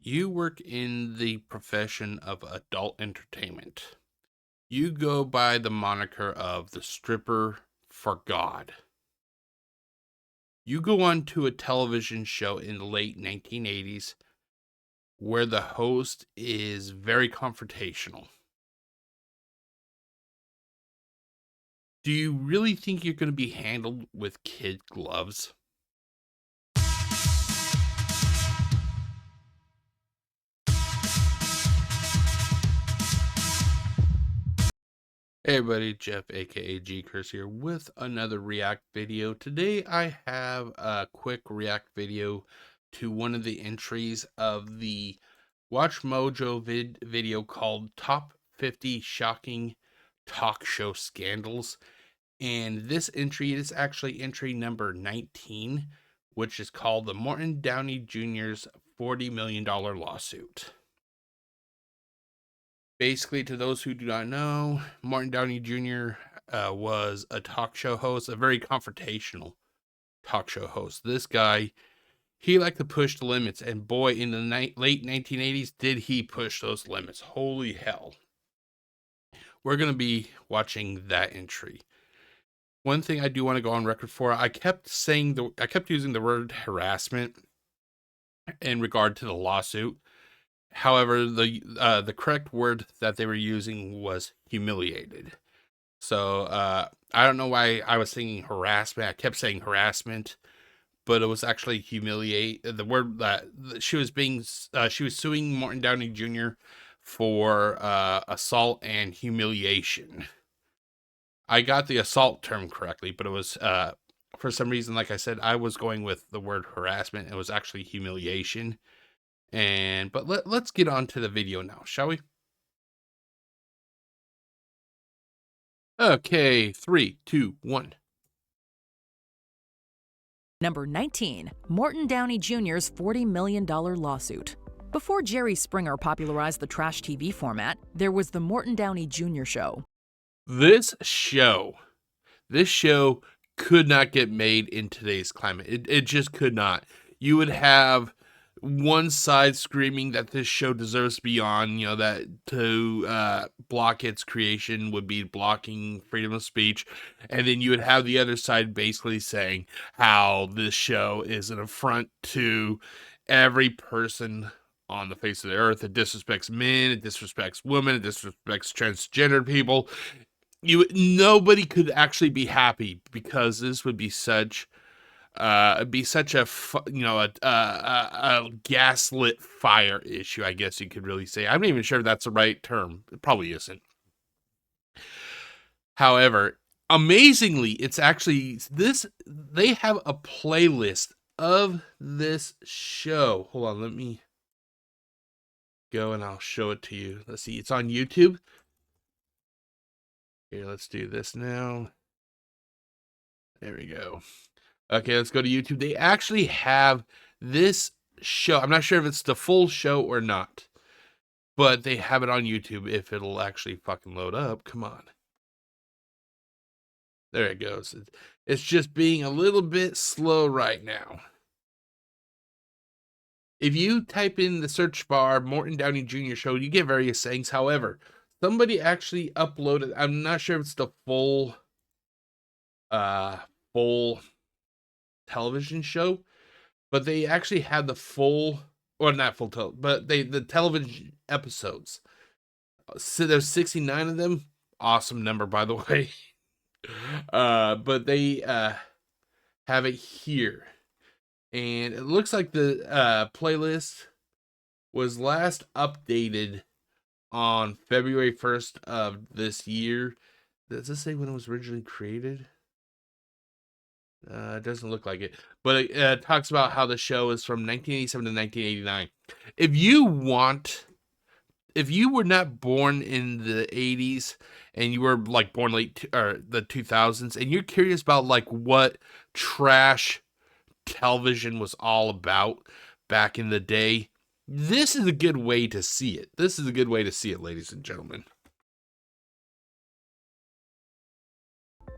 You work in the profession of adult entertainment. You go by the moniker of the stripper for God. You go on to a television show in the late 1980s where the host is very confrontational. Do you really think you're going to be handled with kid gloves? Hey everybody, Jeff aka GCurse here with another React video. Today I have a quick React video to one of the entries of the WatchMojo video called Top 50 Shocking Talk Show Scandals. And this entry is actually entry number 19, which is called the Morton Downey Jr.'s $40 million lawsuit. Basically, to those who do not know, Morton Downey Jr. Was a talk show host, a very confrontational talk show host. This guy, he liked to push the limits, and boy, in the late 1980s, did he push those limits. Holy hell. We're going to be watching that entry. One thing I do want to go on record for, I kept using the word harassment in regard to the lawsuit. However, the correct word that they were using was humiliated. So I don't know why I was thinking harassment. I kept saying harassment, but it was actually humiliate. The word that she was suing Morton Downey Jr. for assault and humiliation. I got the assault term correctly, but it was for some reason, like I said, I was going with the word harassment. It was actually humiliation. But let's get on to the video now, shall we? Okay, 3, 2, 1. Number 19, Morton Downey Jr.'s $40 million lawsuit. Before Jerry Springer popularized the trash TV format, there was the Morton Downey Jr. show. This show could not get made in today's climate. It just could not. You would have one side screaming that this show deserves to be on, that to block its creation would be blocking freedom of speech. And then you would have the other side basically saying how this show is an affront to every person on the face of the earth. It disrespects men, it disrespects women, it disrespects transgender people. Nobody could actually be happy because this would be such a gaslit fire issue, I guess you could really say. I'm not even sure if that's the right term. It probably isn't. However, amazingly, it's actually they have a playlist of this show. Hold on, let me go and I'll show it to you. Let's see, it's on YouTube. Here, let's do this now. There we go. Okay, let's go to YouTube. They actually have this show. I'm not sure if it's the full show or not, but they have it on YouTube if it'll actually fucking load up. Come on. There it goes. It's just being a little bit slow right now. If you type in the search bar Morton Downey Jr. show, you get various things. However, somebody actually uploaded, I'm not sure if it's the full television show, but they actually had the full, or not full, but the television episodes. So there's 69 of them. Awesome number, by the way. But they have it here, and it looks like the playlist was last updated on February 1st of this year. Does this say when it was originally created? It doesn't look like it, but it talks about how the show is from 1987 to 1989. If you were not born in the 80s and you were like born late or the 2000s, and you're curious about like what trash television was all about back in the day, this is a good way to see it. This is a good way to see it, ladies and gentlemen.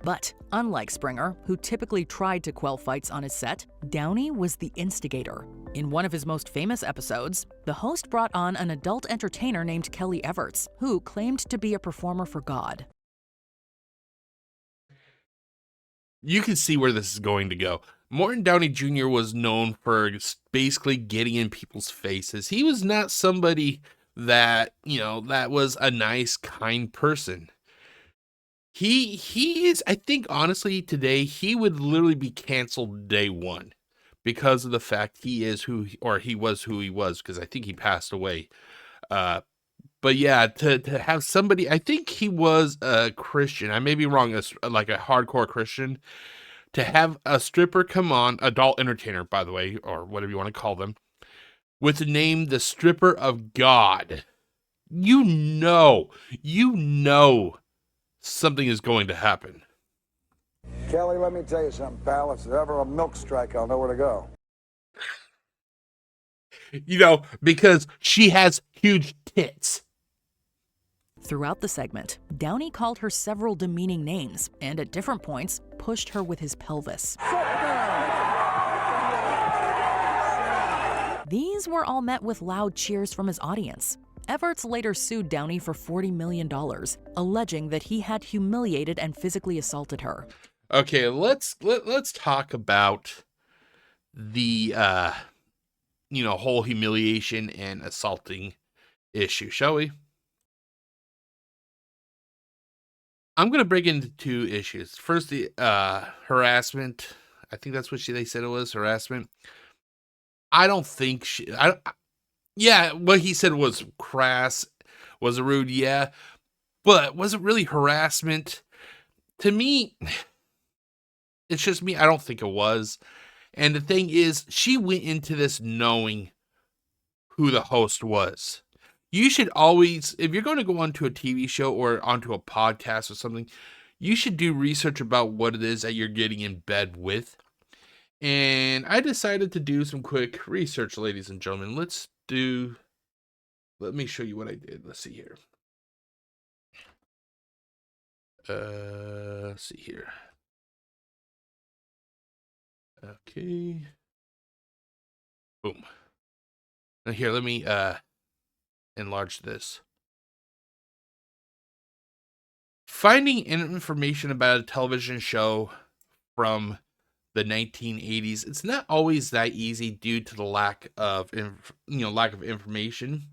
But unlike Springer, who typically tried to quell fights on his set, Downey was the instigator. In one of his most famous episodes, the host brought on an adult entertainer named Kellie Everts, who claimed to be a performer for God. You can see where this is going to go. Morton Downey Jr. was known for basically getting in people's faces. He was not somebody that, that was a nice, kind person. He is, I think, honestly, today, he would literally be canceled day one because of the fact he was who he was, because I think he passed away. But yeah, to have somebody, I think he was a Christian. I may be wrong, like a hardcore Christian. To have a stripper come on, adult entertainer, by the way, or whatever you want to call them, with the name the Stripper of God, you know something is going to happen. Kellie, let me tell you something, pal. If there's ever a milk strike, I'll know where to go. Because she has huge tits. Throughout the segment, Downey called her several demeaning names and at different points pushed her with his pelvis. These were all met with loud cheers from his audience. Everts later sued Downey for $40 million, alleging that he had humiliated and physically assaulted her. Okay, let's talk about the whole humiliation and assaulting issue, shall we? I'm going to break into two issues. First, the harassment. I think that's what they said it was, harassment. I don't think what he said was crass, was rude, yeah. But was it really harassment? To me, it's just me. I don't think it was. And the thing is, she went into this knowing who the host was. You should always, if you're going to go onto a TV show or onto a podcast or something, you should do research about what it is that you're getting in bed with. And I decided to do some quick research, ladies and gentlemen. Let me show you what I did. Let's see here. Let's see here. Okay. Boom. Now here, let me enlarge this. Finding information about a television show from the 1980s, it's not always that easy due to the lack of information.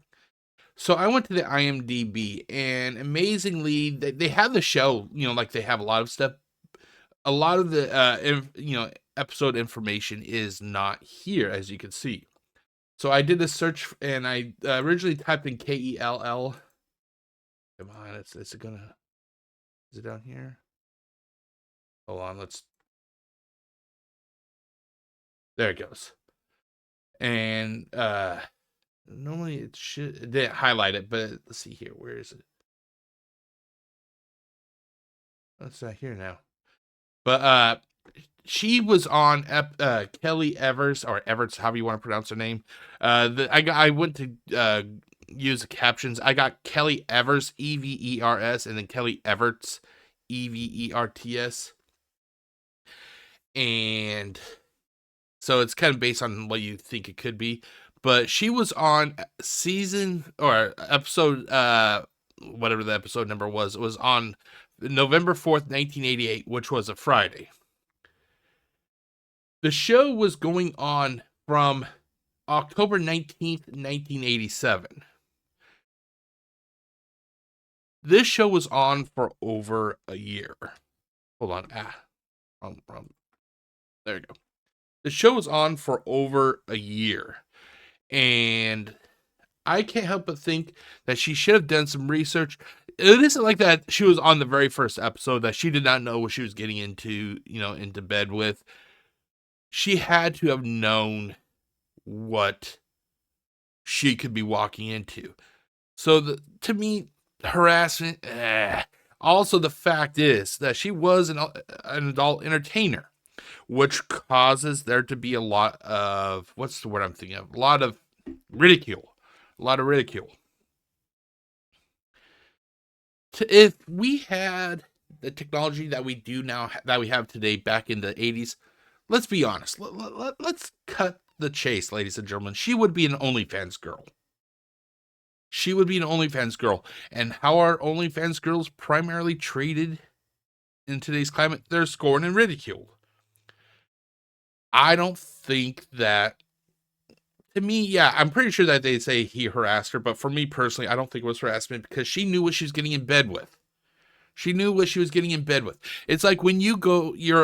So I went to the IMDb, and amazingly, they have the show, like they have a lot of stuff. A lot of the episode information is not here, as you can see. So I did a search, and I originally typed in KELL. Come on, is it down here? Hold on, there it goes. And normally it didn't highlight it, but let's see here. Where is it? It's not here now. But she was on Kellie Everts, or Everts, however you want to pronounce her name. I went to use the captions. I got Kellie Everts, Evers, and then Kellie Everts, Everts. And so it's kind of based on what you think it could be. But she was on episode, whatever the episode number was. It was on November 4th, 1988, which was a Friday. The show was going on from October 19th, 1987. This show was on for over a year. Hold on. Wrong. There you go. The show was on for over a year. And I can't help but think that she should have done some research. It isn't like that she was on the very first episode, that she did not know what she was getting into, into bed with. She had to have known what she could be walking into. So to me, harassment. Also, the fact is that she was an adult entertainer, which causes there to be a lot of, what's the word I'm thinking of? A lot of ridicule. If we had the technology that we do now, that we have today, back in the 80s, let's be honest. Let's cut the chase, ladies and gentlemen. She would be an OnlyFans girl. She would be an OnlyFans girl. And how are OnlyFans girls primarily treated in today's climate? They're scorned and ridiculed. I don't think that, to me, yeah, I'm pretty sure that they'd say he harassed her, but for me personally, I don't think it was harassment, because she knew what she was getting in bed with. She knew what she was getting in bed with. It's like when you go, you're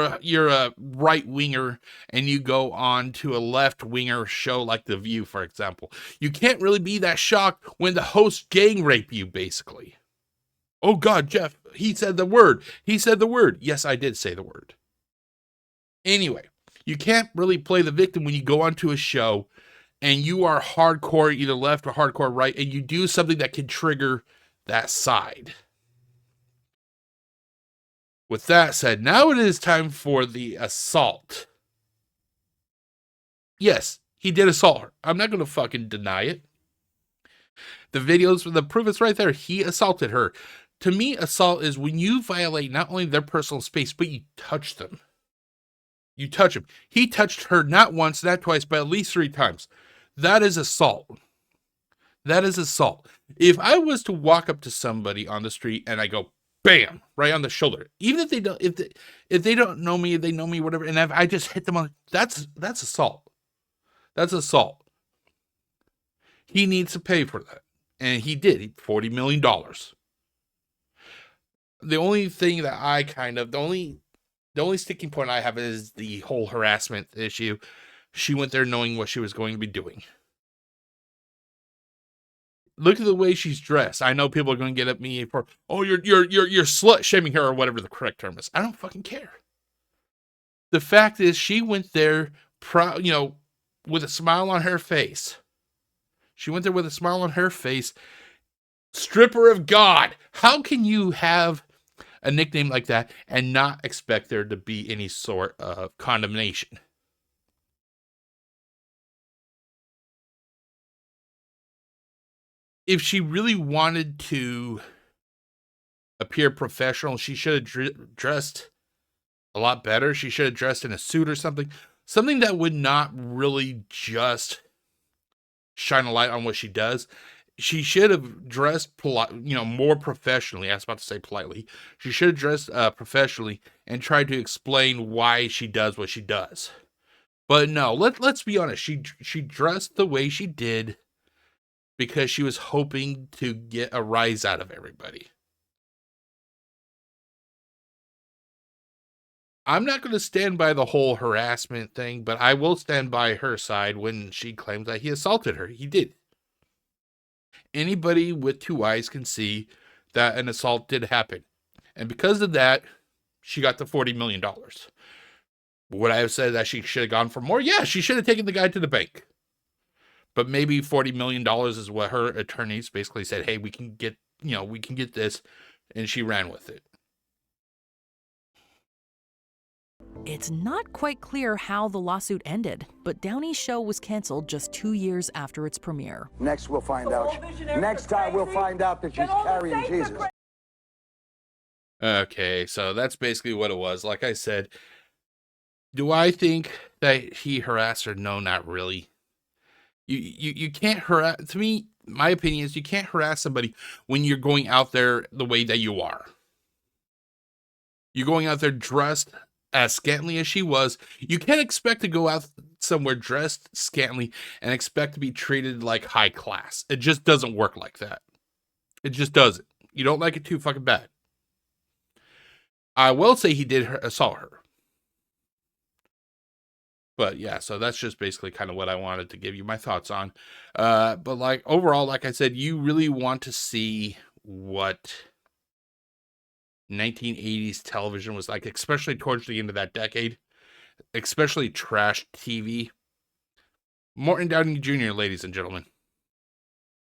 a right winger and you go on to a left winger show like The View, for example. You can't really be that shocked when the host gang rape you, basically. Oh God, Jeff, he said the word. He said the word. Yes, I did say the word. Anyway, you can't really play the victim when you go onto a show and you are hardcore either left or hardcore right, and you do something that can trigger that side. With that said, now it is time for the assault. Yes, he did assault her. I'm not going to fucking deny it. The videos, the proof is right there. He assaulted her. To me, assault is when you violate not only their personal space, but you touch them. You touch him. He touched her not once, not twice, but at least 3 times. That is assault. That is assault. If I was to walk up to somebody on the street and I go, bam, right on the shoulder, even if they don't, if they don't know me, if they know me, whatever, and if I just hit them on, that's assault. That's assault. He needs to pay for that, and he did. $40 million. The only thing that I the only sticking point I have is the whole harassment issue. She went there knowing what she was going to be doing. Look at the way she's dressed. I know people are going to get at me for, oh, you're slut shaming her, or whatever the correct term is. I don't fucking care. The fact is, she went there, with a smile on her face. She went there with a smile on her face. Stripper of God. How can you have a nickname like that and not expect there to be any sort of condemnation? If she really wanted to appear professional, she should have dressed a lot better. She should have dressed in a suit or something. Something that would not really just shine a light on what she does. She should have dressed more professionally. I was about to say politely. She should have dressed professionally and tried to explain why she does what she does. But no, let's be honest. She dressed the way she did because she was hoping to get a rise out of everybody. I'm not going to stand by the whole harassment thing, but I will stand by her side when she claims that he assaulted her. He did. Anybody with 2 eyes can see that an assault did happen. And because of that, she got the $40 million. Would I have said that she should have gone for more? Yeah, she should have taken the guy to the bank. But maybe $40 million is what her attorneys basically said, hey, we can get this. And she ran with it. It's not quite clear how the lawsuit ended, but Downey's show was canceled just 2 years after its premiere. Next, we'll find out. Next time, we'll find out that she's carrying Jesus. Okay, so that's basically what it was. Like I said, do I think that he harassed her? No, not really. You can't harass. To me, my opinion is you can't harass somebody when you're going out there the way that you are. You're going out there dressed as scantily as she was. You can't expect to go out somewhere dressed scantily and expect to be treated like high class. It just doesn't work like that. It just doesn't. You don't like it too fucking bad. I will say he did assault her. But yeah, so that's just basically kind of what I wanted to give you my thoughts on. But overall, like I said, you really want to see what 1980s television was like, especially towards the end of that decade, especially trash TV. Morton Downey Jr., ladies and gentlemen.